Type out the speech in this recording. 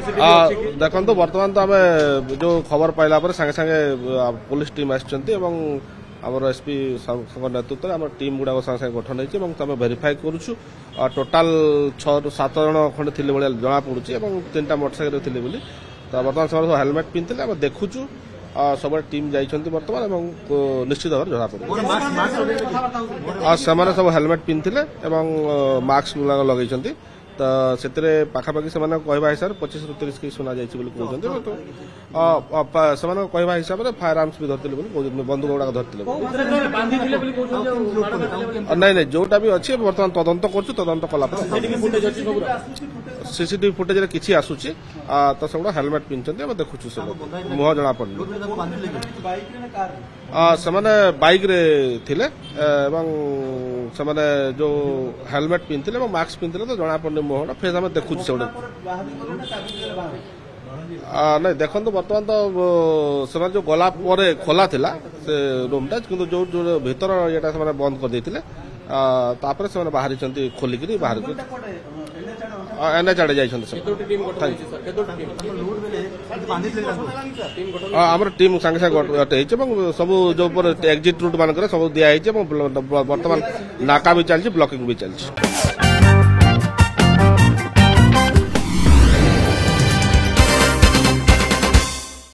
देखो बर्तमान तो आम जो खबर पाइला सागे सागे पुलिस टीम आमर एसपी नेतृत्व में टीम गुड़ा सागे गठन होती भेरीफाई करुचु टोटाल 6-7 जन खंडे थी भाई जना पड़ुची 3टा मोटरसाइकेल थी बोली तो बर्तमान से हेलमेट पिंधे आम देखुचु सब टीम जाइछन्ति बर्तमान निश्चित भाव जना पड़े सब हेलमेट पिंधे मास्क लगे तो से पाखापाखि से कहवा हिसाब से 25-30 केस सुना जाइए कहते कहवा हिसाब से फायर आर्म्स भी धरते बंदूक गुड़ाक धरते नहीं जोटा भी अच्छे बर्तमान तदंत करदंत कला सीसीटीवी फुटेज किसी आसूची तो सब हेलमेट पिंधे देखुचु सब मुह जना पड़े से बाइक रे थिले से जो हेलमेट पिंधे मास्क पिंधे तो जना पड़े मुहटा फेस आम देखुच से नहीं देखो बर्तमान तो से जो गला खोला थिला से रूमटा किंतु जो भीतर ये बंद कर देते तापर से बाहरी खोलिक बाहर एनएच आड़े जाइछन्ति आमर टीम सांगे सांगे सब जो एग्जिट रूट मान सब दिखाई बर्तमान नाका भी चलती ब्लॉकिंग भी चलती।